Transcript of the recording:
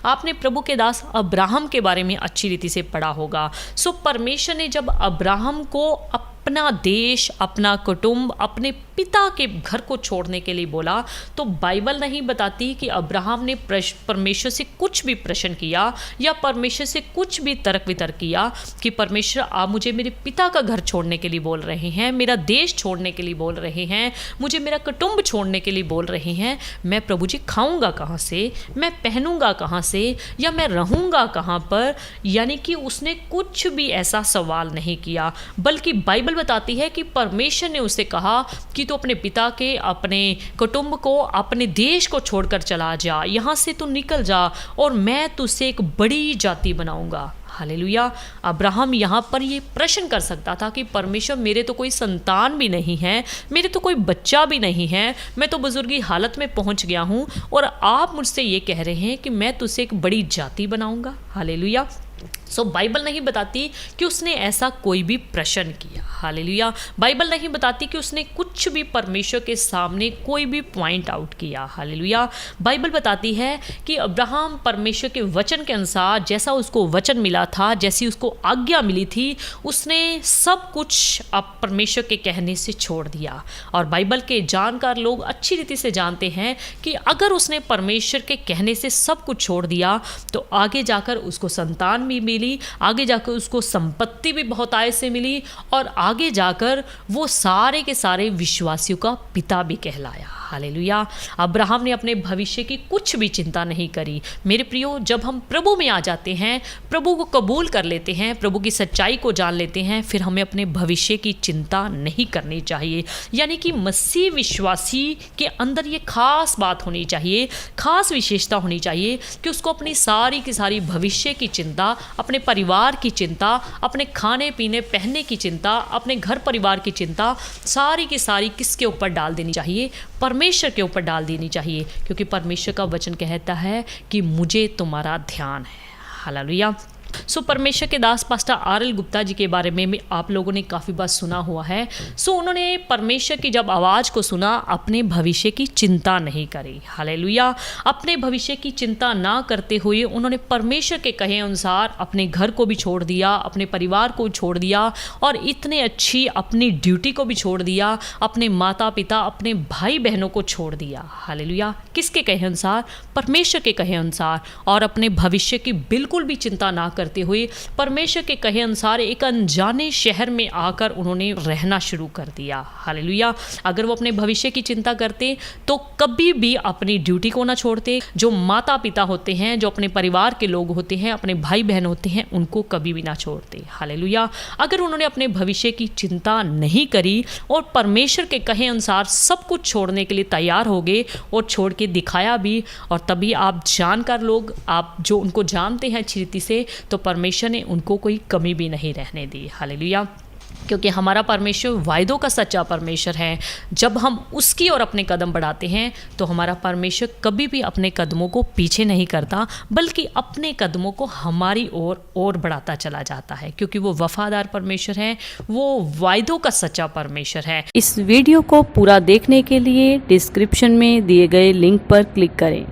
आपने प्रभु के दास अब्राहम के बारे में अच्छी रीति से पढ़ा होगा। सो परमेश्वर ने जब अब्राहम को अपना देश, अपना कुटुंब, अपने पिता के घर को छोड़ने के लिए बोला, तो बाइबल नहीं बताती कि अब्राहम ने परमेश्वर से कुछ भी प्रश्न किया या परमेश्वर से कुछ भी तर्क वितर्क किया कि परमेश्वर आप मुझे मेरे पिता का घर छोड़ने के लिए बोल रहे हैं, मेरा देश छोड़ने के लिए बोल रहे हैं, मुझे मेरा कुटुंब छोड़ने के लिए बोल रहे हैं, मैं प्रभु जी खाऊंगा कहाँ से, मैं पहनूंगा कहाँ से, या मैं रहूंगा कहाँ पर। यानी कि उसने कुछ भी ऐसा सवाल नहीं किया, बल्कि बाइबल बताती है कि परमेश्वर ने उसे कहा कि तू अपने पिता के, अपने कुटुंब को, अपने देश को छोड़कर चला जा, यहाँ से तू निकल जा और मैं तुझसे एक बड़ी जाति बनाऊंगा। हालेलुया। अब्राहम यहाँ पर ये प्रश्न कर सकता था कि परमेश्वर मेरे तो कोई संतान भी नहीं है, मेरे तो कोई बच्चा भी नहीं है, मैं तो बुजुर्गी हालत में पहुँच गया हूँ और आप मुझसे ये कह रहे हैं कि मैं तुझसे एक बड़ी जाति बनाऊंगा। हालेलुया। सो बाइबल नहीं बताती कि उसने ऐसा कोई भी प्रश्न किया। हालेलुया। बाइबल नहीं बताती कि उसने कुछ भी परमेश्वर के सामने कोई भी पॉइंट आउट किया। हालेलुया। बाइबल बताती है कि अब्राहम परमेश्वर के वचन के अनुसार जैसा उसको वचन मिला था, जैसी उसको आज्ञा मिली थी, उसने सब कुछ अब परमेश्वर के कहने से छोड़ दिया। और बाइबल के जानकार लोग अच्छी रीति से जानते हैं कि अगर उसने परमेश्वर के कहने से सब कुछ छोड़ दिया तो आगे जाकर उसको संतान भी मिली, आगे जाकर उसको संपत्ति भी बहुत आय से मिली और आगे जाकर वो सारे के सारे विश्वासियों का पिता भी कहलाया। हालेलुया। अब्राहम ने अपने भविष्य की कुछ भी चिंता नहीं करी। मेरे प्रियो, जब हम प्रभु में आ जाते हैं, प्रभु को कबूल कर लेते हैं, प्रभु की सच्चाई को जान लेते हैं, फिर हमें अपने भविष्य की चिंता नहीं करनी चाहिए। यानी कि मसीह विश्वासी के अंदर ये खास बात होनी चाहिए, खास विशेषता होनी चाहिए कि उसको अपनी सारी की सारी भविष्य की चिंता, अपने परिवार की चिंता, अपने खाने पीने पहनने की चिंता, अपने घर परिवार की चिंता सारी की सारी किसके ऊपर डाल देनी चाहिए? परमेश्वर के ऊपर डाल देनी चाहिए, क्योंकि परमेश्वर का वचन कहता है कि मुझे तुम्हारा ध्यान है। हालेलुया। सो परमेश्वर के दास पास्टर आर.एल. गुप्ता जी के बारे में भी आप लोगों ने काफ़ी बार सुना हुआ है। सो उन्होंने परमेश्वर की जब आवाज़ को सुना, अपने भविष्य की चिंता नहीं करी। हालेलुया। अपने भविष्य की चिंता ना करते हुए उन्होंने परमेश्वर के कहे अनुसार अपने घर को भी छोड़ दिया, अपने परिवार को छोड़ दिया और इतने अच्छी अपनी ड्यूटी को भी छोड़ दिया, अपने माता पिता, अपने भाई बहनों को छोड़ दिया। हालेलुया। किसके कहे अनुसार? परमेश्वर के कहे अनुसार। और अपने भविष्य की बिल्कुल भी चिंता ना करते हुए परमेश्वर के कहे अनुसार एक अनजाने शहर में आकर उन्होंने रहना शुरू कर दिया। हालेलुया। अगर वो अपने भविष्य की चिंता करते तो कभी भी अपनी ड्यूटी को ना छोड़ते। जो माता पिता होते हैं, जो अपने परिवार के लोग होते हैं, अपने भाई बहन होते हैं, उनको कभी भी ना छोड़ते। हालेलुया। अगर उन्होंने अपने भविष्य की चिंता नहीं करी और परमेश्वर के कहे अनुसार सब कुछ छोड़ने के लिए तैयार हो गए और छोड़ के दिखाया भी, और तभी आप जानकार लोग, आप जो उनको जानते हैं अच्छी रीति से, तो परमेश्वर ने उनको कोई कमी भी नहीं रहने दी। हालेलुया। क्योंकि हमारा परमेश्वर वायदों का सच्चा परमेश्वर है। जब हम उसकी ओर अपने कदम बढ़ाते हैं तो हमारा परमेश्वर कभी भी अपने कदमों को पीछे नहीं करता, बल्कि अपने कदमों को हमारी ओर बढ़ाता चला जाता है, क्योंकि वो वफादार परमेश्वर है, वो वायदों का सच्चा परमेश्वर है। इस वीडियो को पूरा देखने के लिए डिस्क्रिप्शन में दिए गए लिंक पर क्लिक करें।